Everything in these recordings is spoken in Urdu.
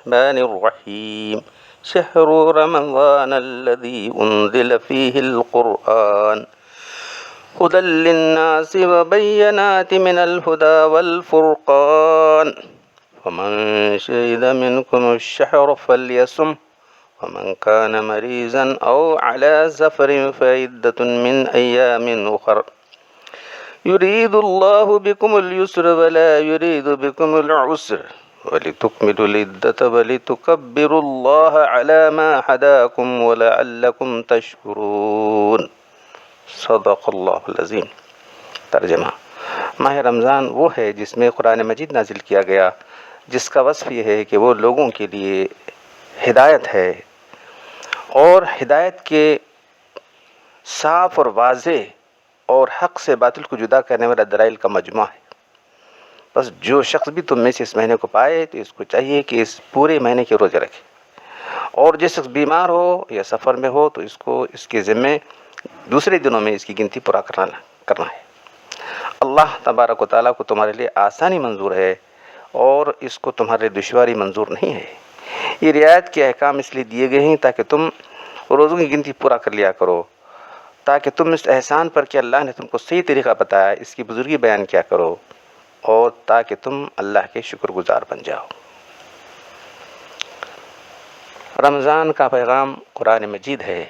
الرحمن الرحيم شهر رمضان الذي أنزل فيه القرآن هدى للناس وبينات من الهدى والفرقان فمن شهد منكم الشهر فليصم ومن كان مريضا أو على سفر فعدة من أيام أخر يريد الله بكم اليسر ولا يريد بكم العسر ولتكملوا العدة ولتكبروا الله على ما هداكم ولعلكم تشكرون صدق اللہ العظیم۔ ترجمہ: ماہ رمضان وہ ہے جس میں قرآن مجید نازل کیا گیا، جس کا وصف یہ ہے کہ وہ لوگوں کے لیے ہدایت ہے اور ہدایت کے صاف اور واضح اور حق سے باطل کو جدا کرنے والا دلائل کا مجموعہ ہے۔ بس جو شخص بھی تم میں سے اس مہینے کو پائے تو اس کو چاہیے کہ اس پورے مہینے کے روزے رکھے، اور جس شخص بیمار ہو یا سفر میں ہو تو اس کو اس کے ذمے دوسرے دنوں میں اس کی گنتی پورا کرنا ہے۔ اللہ تبارک و تعالیٰ کو تمہارے لیے آسانی منظور ہے اور اس کو تمہارے دشواری منظور نہیں ہے۔ یہ رعایت کے احکام اس لیے دیے گئے ہیں تاکہ تم روزوں کی گنتی پورا کر لیا کرو، تاکہ تم اس احسان پر کہ اللہ نے تم کو صحیح طریقہ بتایا اس کی بزرگی بیان کیا کرو، اور تاکہ تم اللہ کے شکر گزار بن جاؤ۔ رمضان کا پیغام قرآن مجید ہے،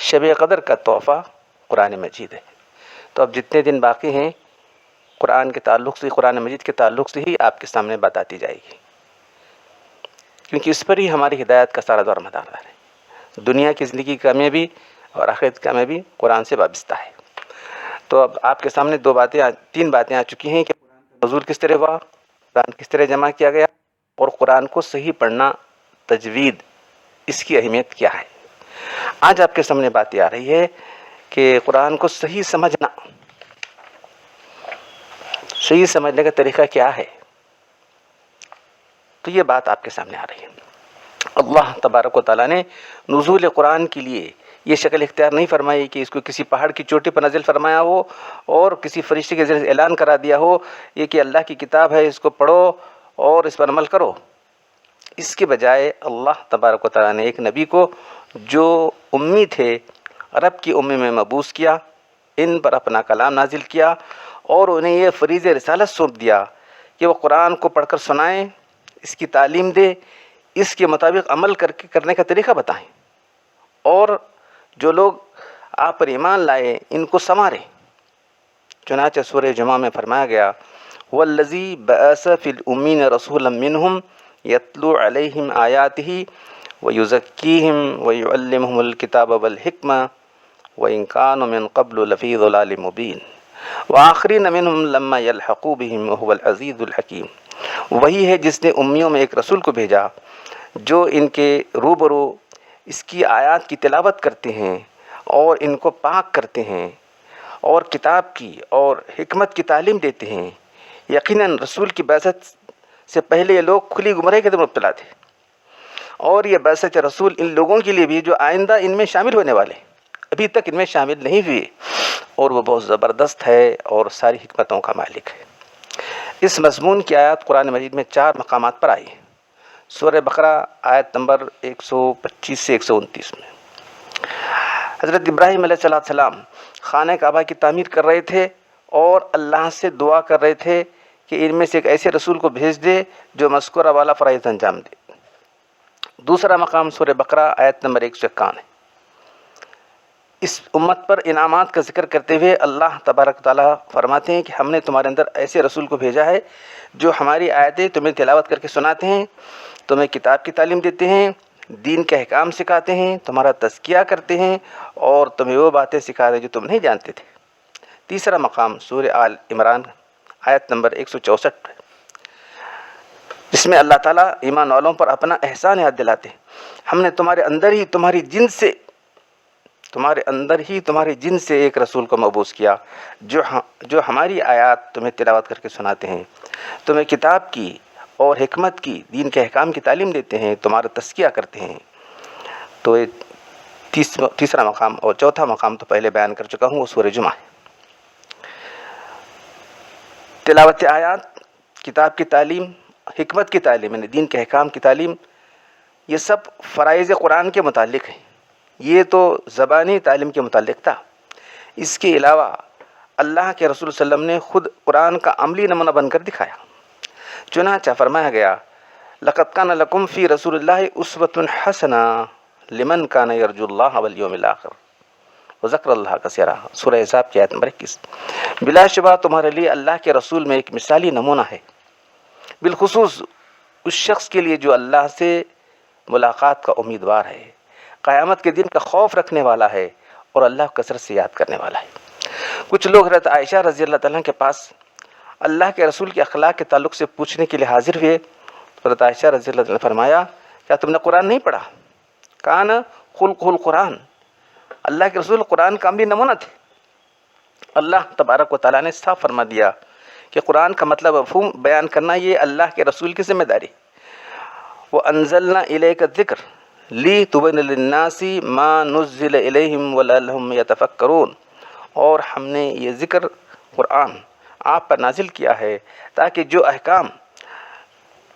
شب قدر کا تحفہ قرآن مجید ہے۔ تو اب جتنے دن باقی ہیں قرآن کے تعلق سے، قرآن مجید کے تعلق سے ہی آپ کے سامنے بات آتی جائے گی، کیونکہ اس پر ہی ہماری ہدایت کا سارا دور مدار ہے۔ دنیا کی زندگی کی کامیابی اور آخرت کی کامیابی قرآن سے وابستہ ہے۔ تو اب آپ کے سامنے تین باتیں آ چکی ہیں کہ قرآن کا نزول کس طرح ہوا، قرآن کس طرح جمع کیا گیا، اور قرآن کو صحیح پڑھنا، تجوید، اس کی اہمیت کیا ہے۔ آج آپ کے سامنے بات یہ آ رہی ہے کہ قرآن کو صحیح سمجھنے کا طریقہ کیا ہے، تو یہ بات آپ کے سامنے آ رہی ہے۔ اللہ تبارک و تعالیٰ نے نزول قرآن کے لیے یہ شکل اختیار نہیں فرمائی کہ اس کو کسی پہاڑ کی چوٹی پر نازل فرمایا ہو اور کسی فرشتے کے ذریعے اعلان کرا دیا ہو یہ کہ اللہ کی کتاب ہے، اس کو پڑھو اور اس پر عمل کرو۔ اس کے بجائے اللہ تبارک و تعالیٰ نے ایک نبی کو جو امی تھے، عرب کی امی میں مبعوث کیا، ان پر اپنا کلام نازل کیا اور انہیں یہ فریض رسالت سونپ دیا کہ وہ قرآن کو پڑھ کر سنائیں، اس کی تعلیم دے، اس کے مطابق عمل کرنے کا طریقہ بتائیں، اور جو لوگ آپ پر ایمان لائے ان کو سنواریں۔ چنانچہ سورہ جمعہ میں فرمایا گیا وَالَّذِي بَعَثَ فِي الْأُمِّينَ رَسُولًا مِّنْهُمْ يَتْلُو عَلَيْهِمْ آيَاتِهِ وَيُزَكِّيهِمْ وَيُعَلِّمُهُمُ الْكِتَابَ وَالْحِكْمَةَ وَإِنْ كَانُوا مِنْ قَبْلُ لَفِي ضَلَالٍ مُّبِينٍ وَآخَرِينَ مِنْهُمْ لَمَّا يَلْحَقُوا بِهِمْ وَهُوَ الْعَزِيزُ الْحَكِيمُ۔ وہی ہے جس نے امیوں میں ایک رسول کو بھیجا جو ان کے روبرو اس کی آیات کی تلاوت کرتے ہیں اور ان کو پاک کرتے ہیں اور کتاب کی اور حکمت کی تعلیم دیتے ہیں۔ یقیناً رسول کی بعثت سے پہلے یہ لوگ کھلی گمراہی کے اندر مبتلا تھے، اور یہ بعثت رسول ان لوگوں کے لیے بھی جو آئندہ ان میں شامل ہونے والے، ابھی تک ان میں شامل نہیں ہوئے، اور وہ بہت زبردست ہے اور ساری حکمتوں کا مالک ہے۔ اس مضمون کی آیات قرآن مجید میں 4 مقامات پر آئی ہیں۔ سورہ بقرہ آیت نمبر 125 سے 129 میں حضرت ابراہیم علیہ السلام خانہ کعبہ کی تعمیر کر رہے تھے اور اللہ سے دعا کر رہے تھے کہ ان میں سے ایک ایسے رسول کو بھیج دے جو مذکورہ والا فرائض انجام دے۔ دوسرا مقام سورہ بقرہ آیت نمبر 151 ہے۔ اس امت پر انعامات کا ذکر کرتے ہوئے اللہ تبارک تعالیٰ فرماتے ہیں کہ ہم نے تمہارے اندر ایسے رسول کو بھیجا ہے جو ہماری آیتیں تمہیں تلاوت کر کے سناتے ہیں، تمہیں کتاب کی تعلیم دیتے ہیں، دین کے احکام سکھاتے ہیں، تمہارا تزکیہ کرتے ہیں اور تمہیں وہ باتیں سکھاتے ہیں جو تم نہیں جانتے تھے۔ تیسرا مقام سورہ آل عمران آیت نمبر 164 ہے، جس میں اللہ تعالیٰ ایمان والوں پر اپنا احسان یاد دلاتے ہیں۔ ہم نے تمہارے اندر ہی تمہاری جن سے ایک رسول کو مبعوث کیا جو ہماری آیات تمہیں تلاوت کر کے سناتے ہیں، تمہیں کتاب کی اور حکمت کی، دین کے احکام کی تعلیم دیتے ہیں، تمہارا تزکیہ کرتے ہیں۔ تو تیسرا مقام اور چوتھا مقام تو پہلے بیان کر چکا ہوں، وہ سورہ جمعہ ہے۔ تلاوت آیات، کتاب کی تعلیم، حکمت کی تعلیم، یعنی دین کے احکام کی تعلیم، یہ سب فرائض قرآن کے متعلق ہیں، یہ تو زبانی تعلیم کے متعلق تھا۔ اس کے علاوہ اللہ کے رسول صلی اللہ علیہ وسلم نے خود قرآن کا عملی نمونہ بن کر دکھایا۔ چنانچہ فرمایا گیا لقد کان لکم فی رسول اللہ اسوۃ حسنہ لمن کان یرجو اللہ والیوم الآخر وذکر اللہ کثیرا، سورہ احزاب کی آیت نمبر 21۔ بلا شبہ تمہارے لیے اللہ کے رسول میں ایک مثالی نمونہ ہے، بالخصوص اس شخص کے لیے جو اللہ سے ملاقات کا امیدوار ہے، قیامت کے دن کا خوف رکھنے والا ہے اور اللہ کو کثرت سے یاد کرنے والا ہے۔ کچھ لوگ حضرت عائشہ رضی اللہ تعالیٰ کے پاس اللہ کے رسول کے اخلاق کے تعلق سے پوچھنے کے لیے حاضر ہوئے۔ حضرت عائشہ رضی اللہ تعالیٰ نے فرمایا کیا تم نے قرآن نہیں پڑھا؟ کان خلق القرآن، اللہ کے رسول قرآن کا عملی نمونہ تھے۔ اللہ تبارک و تعالیٰ نے صاف فرما دیا کہ قرآن کا مطلب مفہوم بیان کرنا یہ اللہ کے رسول کی ذمہ داری۔ وَأَنزَلْنَا إِلَيْكَ الذِّكْرَ لِتُبَيِّنَ لِلنَّاسِ مَا نُزِّلَ إِلَيْهِمْ وَلَعَلَّهُمْ يَتَفَكَّرُونَ، اور ہم نے یہ ذکر قرآن آپ پر نازل کیا ہے تاکہ جو احکام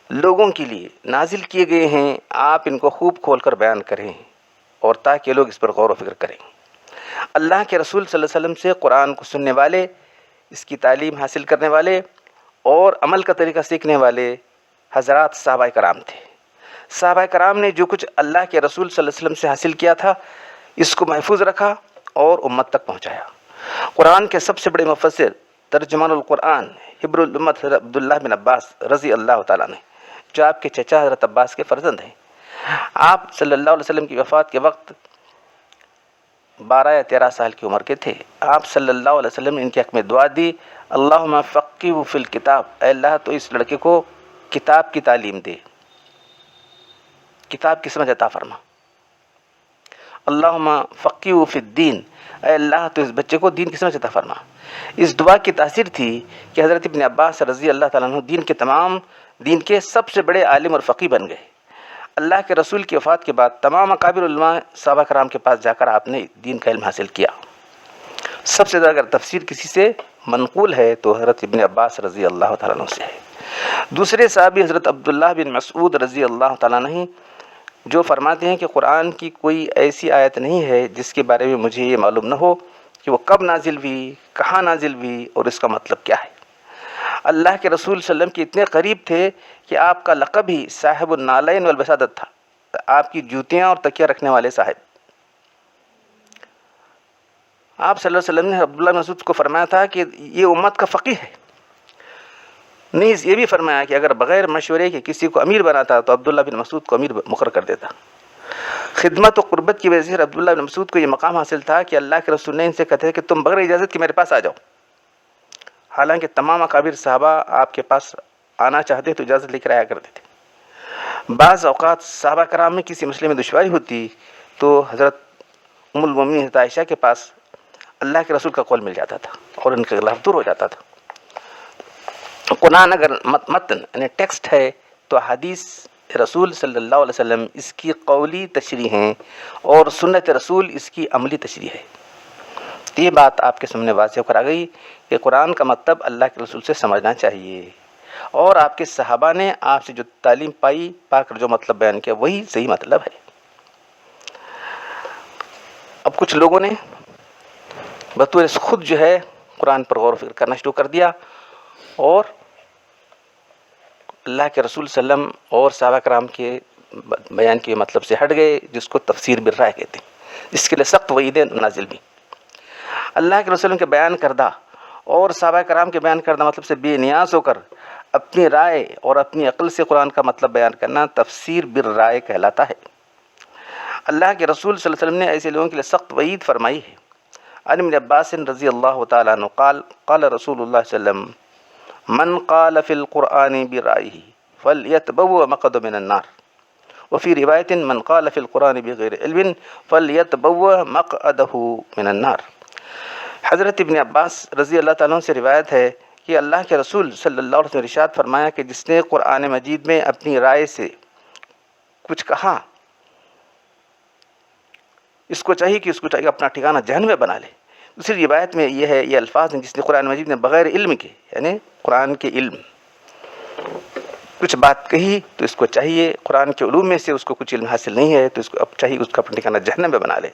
لوگوں کے لیے نازل کیے گئے ہیں آپ ان کو خوب کھول کر بیان کریں اور تاکہ لوگ اس پر غور و فکر کریں۔ اللہ کے رسول صلی اللہ علیہ وسلم سے قرآن کو سننے والے، اس کی تعلیم حاصل کرنے والے اور عمل کا طریقہ سیکھنے والے حضرات صحابہ کرام تھے۔ صحابہ کرام نے جو کچھ اللہ کے رسول صلی اللہ علیہ وسلم سے حاصل کیا تھا اس کو محفوظ رکھا اور امت تک پہنچایا۔ قرآن کے سب سے بڑے مفسر ترجمان القرآن حبر الامت حضرت عبداللہ بن عباس رضی اللہ تعالیٰ نے، جو آپ کے چچا حضرت عباس کے فرزند ہیں، آپ صلی اللہ علیہ وسلم کی وفات کے وقت 12 یا 13 سال کی عمر کے تھے۔ آپ صلی اللہ علیہ وسلم نے ان کے حق میں دعا دی اللہم فقہہ فی الکتاب، اے اللہ تو اس لڑکے کو کتاب کی تعلیم دے، کتاب کی سمجھ عطا فرما۔ اللہم فقہہ فی الدین، اے اللہ تو اس بچے کو دین کی سمجھ عطا فرما۔ اس دعا کی تاثیر تھی کہ حضرت ابن عباس رضی اللہ تعالیٰ عنہ دین کے سب سے بڑے عالم اور فقیہ بن گئے۔ اللہ کے رسول کی وفات کے بعد تمام اکابر علماء صحابہ کرام کے پاس جا کر آپ نے دین کا علم حاصل کیا۔ سب سے زیادہ اگر تفسیر کسی سے منقول ہے تو حضرت ابن عباس رضی اللہ تعالیٰ عنہ سے ہے۔ دوسرے صحابی حضرت عبداللہ بن مسعود رضی اللہ تعالیٰ عنہ جو فرماتے ہیں کہ قرآن کی کوئی ایسی آیت نہیں ہے جس کے بارے میں مجھے یہ معلوم نہ ہو کہ وہ کب نازل ہوئی، کہاں نازل ہوئی اور اس کا مطلب کیا ہے۔ اللہ کے رسول صلی اللہ علیہ وسلم کے اتنے قریب تھے کہ آپ کا لقب ہی صاحب النالین والبسادت تھا، آپ کی جوتیاں اور تکیہ رکھنے والے صاحب۔ آپ صلی اللہ علیہ وسلم نے عبداللہ بن مسعود کو فرمایا تھا کہ یہ امت کا فقیہ ہے، نیز یہ بھی فرمایا کہ اگر بغیر مشورے کے کسی کو امیر بناتا تو عبداللہ بن مسعود کو امیر مقرر کر دیتا۔ خدمت و قربت کی وجہ سے عبداللہ بن مسعود کو یہ مقام حاصل تھا کہ اللہ کے رسول نے ان سے کہتے ہیں کہ تم بغیر اجازت کے میرے پاس آ جاؤ، حالانکہ تمام اکابر صحابہ آپ کے پاس آنا چاہتے تو اجازت لے کر آیا کرتے تھے۔ بعض اوقات صحابہ کرام میں کسی مسئلے میں دشواری ہوتی تو حضرت ام المومنین حضرت عائشہ کے پاس اللہ کے رسول کا قول مل جاتا تھا اور ان کا خلاف دور ہو جاتا تھا۔ قرآن اگر متن یعنی ٹیکسٹ ہے تو حدیث رسول صلی اللہ علیہ وسلم اس کی قولی تشریح ہیں اور سنت رسول اس کی عملی تشریح ہے۔ یہ بات آپ کے سامنے واضح ہو کر آ گئی کہ قرآن کا مطلب اللہ کے رسول سے سمجھنا چاہیے، اور آپ کے صحابہ نے آپ سے جو تعلیم پا کر جو مطلب بیان کیا وہی صحیح مطلب ہے۔ اب کچھ لوگوں نے بطور خود جو ہے قرآن پر غور و فکر کرنا شروع کر دیا اور اللہ کے رسول صلی اللہ علیہ وسلم اور صحابہ کرام کے بیان کے مطلب سے ہٹ گئے، جس کو تفسیر بالرائے کہتے ہیں، جس کے لیے سخت وعیدیں نازل بھی۔ اللہ کے رسول کے بیان کردہ اور صحابہ کرام کے بیان کردہ مطلب سے بے نیاز ہو کر اپنی رائے اور اپنی عقل سے قرآن کا مطلب بیان کرنا تفسیر بالرائے کہلاتا ہے۔ اللہ کے رسول صلی اللہ علیہ وسلم نے ایسے لوگوں کے لیے سخت وعید فرمائی ہے۔ عن ابن عباس رضی اللہ تعالیٰ عنہ قال قال رسول اللہ صلی اللہ علیہ وسلم من قال فی القرآن برائه فلیتبوأ مقعده من النار، وفی روایت من قال فی القرآن بغیر علم فلیتبوأ مقعده من النار۔ حضرت ابن عباس رضی اللہ تعالیٰ عنہ سے روایت ہے کہ اللہ کے رسول صلی اللہ علیہ وسلم نے ارشاد فرمایا کہ جس نے قرآن مجید میں اپنی رائے سے کچھ کہا، اس کو چاہیے کہ اپنا ٹھکانہ جہنم میں بنا لے۔ دوسری روایت میں یہ الفاظ ہیں جس نے قرآن مجید میں بغیر علم کے یعنی قرآن کے علم کچھ بات کہی تو اس کو چاہیے قرآن کے علوم میں سے اس کو کچھ علم حاصل نہیں ہے تو اس کو اب چاہیے اس کا اپنا ٹھکانہ جہنم میں بنا لے۔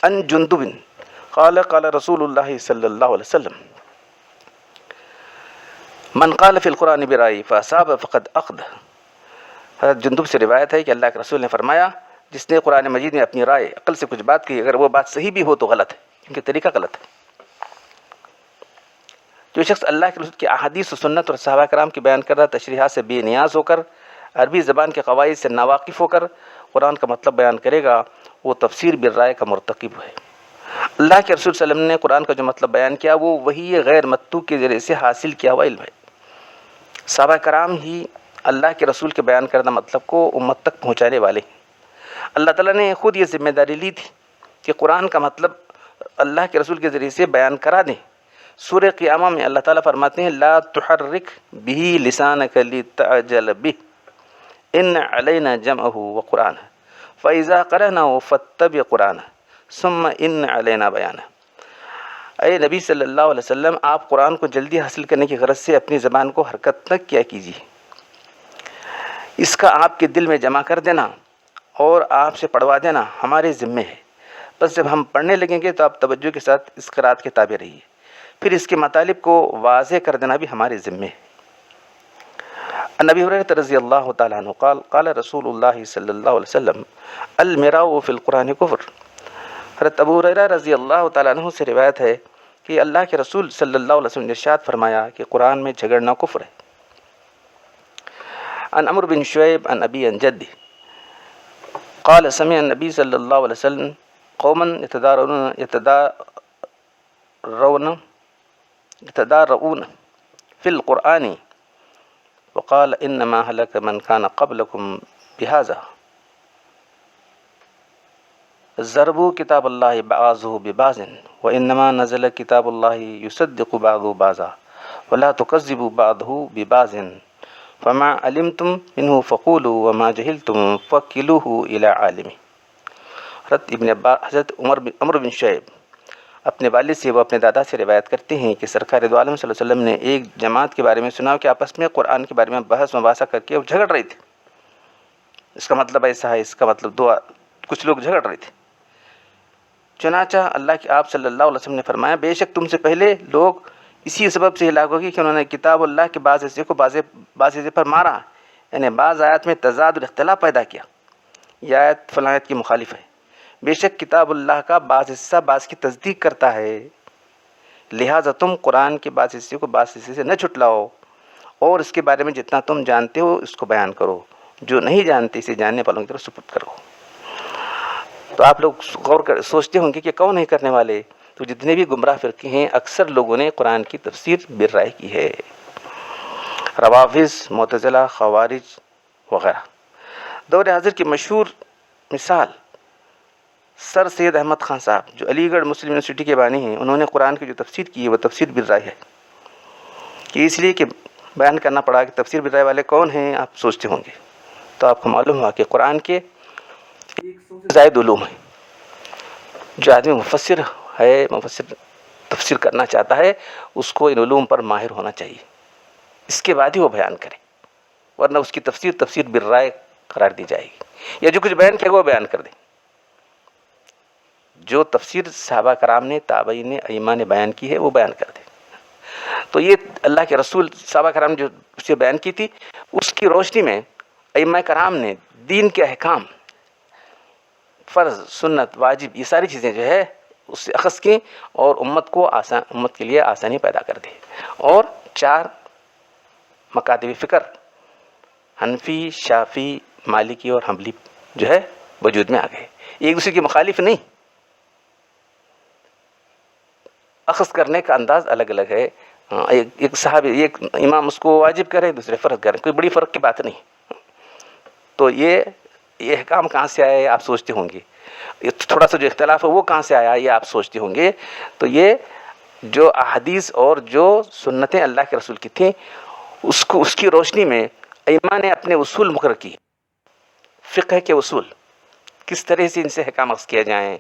ان جندب قال قال رسول اللہ صلی اللہ علیہ وسلم من قال فی القرآن برائی فاصاب فقد اخذ۔ حضرت جندب سے روایت ہے کہ اللہ کے رسول نے فرمایا جس نے قرآن مجید میں اپنی رائے عقل سے کچھ بات کی اگر وہ بات صحیح بھی ہو تو غلط ہے، کیونکہ طریقہ غلط ہے۔ جو شخص اللہ کے رسول کی احادیث و سنت اور صحابہ کرام کی بیان کردہ تشریحات سے بے نیاز ہو کر، عربی زبان کے قواعد سے ناواقف ہو کر قرآن کا مطلب بیان کرے گا وہ تفسیر بالرائے کا مرتکب ہے۔ اللہ کے رسول صلی اللہ علیہ وسلم نے قرآن کا جو مطلب بیان کیا وہ وہی غیر متو کے ذریعے سے حاصل کیا ہوا علم ہے۔ صحابہ کرام ہی اللہ کے رسول کے بیان کردہ مطلب کو امت تک پہنچانے والے ہیں۔ اللہ تعالیٰ نے خود یہ ذمہ داری لی تھی کہ قرآن کا مطلب اللہ کے رسول کے ذریعے سے بیان کرا دیں۔ سورہ قیامہ میں اللہ تعالیٰ فرماتے ہیں لا تحرک به لسانک لتعجل به ان علینا جمعہ وقرآنہ فاذا قرأناه فاتبع قرآنہ ثم ان علینا بیانہ۔ اے نبی صلی اللہ علیہ وسلم آپ قرآن کو جلدی حاصل کرنے کی غرض سے اپنی زبان کو حرکت نہ کیا کیجیے، اس کا آپ کے دل میں جمع کر دینا اور آپ سے پڑھوا دینا ہمارے ذمے ہے، بس جب ہم پڑھنے لگیں گے تو آپ توجہ کے ساتھ اس قرات کے تابع رہیے، پھر اس کے مطالب کو واضح کر دینا بھی ہمارے ذمے ہے۔ عن ابی ہریرہ رضی اللہ تعالیٰ عنہ قال قال رسول اللہ صلی اللہ علیہ وسلم المراء فی القرآن کفر۔ حضرت ابو ہریرہ رضی اللہ تعالیٰ عنہ سے روایت ہے کہ اللہ کے رسول صلی اللہ علیہ وسلم نے ارشاد فرمایا کہ قرآن میں جھگڑنا کفر ہے۔ عن عمرو بن شعیب عن ابی عن جدی قال سمع النبی صلی اللہ علیہ وسلم قوما يتدارؤون في القرآن وقال انما هلك من كان قبلكم بهذا ضربوا كتاب الله بعضه ببعض وانما نزل كتاب الله يصدق بعضه بعضا ولا تكذبوا بعضه ببعض فما علمتم منه فقولوا وما جهلتم فكلوه الى عالمه۔ حضرت عمر بن شعیب اپنے والد سے وہ اپنے دادا سے روایت کرتے ہیں کہ سرکار دو عالم صلی اللہ علیہ وسلم نے ایک جماعت کے بارے میں سنا کہ آپس میں قرآن کے بارے میں بحث مباحثہ کر کے وہ جھگڑ رہے تھے، اس کا مطلب ایسا ہے، اس کا مطلب دعا، کچھ لوگ جھگڑ رہے تھے۔ چنانچہ اللہ کے آپ صلی اللہ علیہ وسلم نے فرمایا بے شک تم سے پہلے لوگ اسی سبب سے ہلاک ہوگی کہ انہوں نے کتاب اللہ کے بعض حصے کو بعض حصے پر مارا، یعنی بعض آیات میں تضاد اور اختلاف پیدا کیا، یہ آیت فلاں آیت کی مخالف ہے۔ بے شک کتاب اللہ کا بعض حصہ بعض کی تصدیق کرتا ہے، لہٰذا تم قرآن کے بعض حصے کو بعض حصے سے نہ چھٹلاؤ اور اس کے بارے میں جتنا تم جانتے ہو اس کو بیان کرو، جو نہیں جانتے اسے جاننے والوں کی طرف سپرد کرو۔ تو آپ لوگ سوچتے ہوں گے کہ کون ہے کرنے والے، تو جتنے بھی گمراہ فرقے ہیں اکثر لوگوں نے قرآن کی تفسیر بالرائے کی ہے، روافض، معتزلہ، خوارج وغیرہ۔ دور حاضر کی مشہور مثال سر سید احمد خان صاحب جو علی گڑھ مسلم یونیورسٹی کے بانی ہیں، انہوں نے قرآن کی جو تفسیر کی ہے وہ تفسیر بالرائے ہے، کہ اس لیے کہ بیان کرنا پڑا کہ تفسیر بالرائے والے کون ہیں آپ سوچتے ہوں گے، تو آپ کو معلوم ہوا کہ قرآن کے 100 سے زائد علوم ہیں۔ جو آدمی مفسر ہے، مفسر تفسیر کرنا چاہتا ہے، اس کو ان علوم پر ماہر ہونا چاہیے، اس کے بعد ہی وہ بیان کرے، ورنہ اس کی تفسیر بالرائے قرار دی جائے گی، یا جو کچھ بیان کیا وہ بیان کر دے۔ جو تفسیر صحابہ کرام نے، تابعین نے، ائمہ نے بیان کی ہے وہ بیان کر دے۔ تو یہ اللہ کے رسول صحابہ کرام نے جو اسے بیان کی تھی اس کی روشنی میں ائمہ کرام نے دین کے احکام، فرض، سنت، واجب، یہ ساری چیزیں جو ہے اس سے اخذ کی اور امت کے لیے آسانی پیدا کر دی، اور 4 مکاتب فکر حنفی، شافعی، مالکی اور حنبلی جو ہے وجود میں آ گئے، ایک دوسرے کی مخالف نہیں، اخذ کرنے کا انداز الگ الگ ہے، ایک صحابی، ایک امام اس کو واجب کرے، دوسرے فرض کرے، کوئی بڑی فرق کی بات نہیں۔ تو یہ احکام کہاں سے آیا ہے آپ سوچتے ہوں گے، تھوڑا سا جو اختلاف ہے وہ کہاں سے آیا یہ آپ سوچتے ہوں گے۔ تو یہ جو احادیث اور جو سنتیں اللہ کے رسول کی تھیں اس کی روشنی میں ائمہ نے اپنے اصول مقرر کیے، فقہ کے اصول کس طرح سے ان سے احکام اخذ کیا جائیں،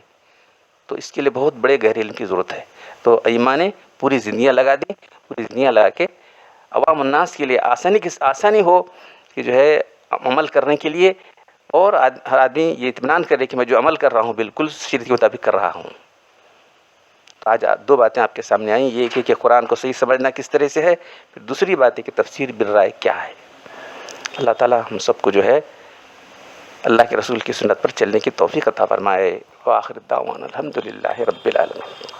تو اس کے لیے بہت بڑے گہرے علم کی ضرورت ہے۔ تو ائمہ نے پوری زندگیاں لگا دی، پوری زندگیاں لگا کے عوام الناس کے لیے آسانی ہو کہ جو ہے عمل کرنے کے لیے، اور ہر آدمی یہ اطمینان کرے کہ میں جو عمل کر رہا ہوں بالکل شریعت کے مطابق کر رہا ہوں۔ تو آج دو باتیں آپ کے سامنے آئیں، یہ کہ قرآن کو صحیح سمجھنا کس طرح سے ہے، پھر دوسری بات ہے کہ تفسیر بالرائے کیا ہے۔ اللہ تعالی ہم سب کو جو ہے اللہ کے رسول کی سنت پر چلنے کی توفیق عطا فرمائے۔ وآخر الدعوانا الحمدللہ رب العالمین۔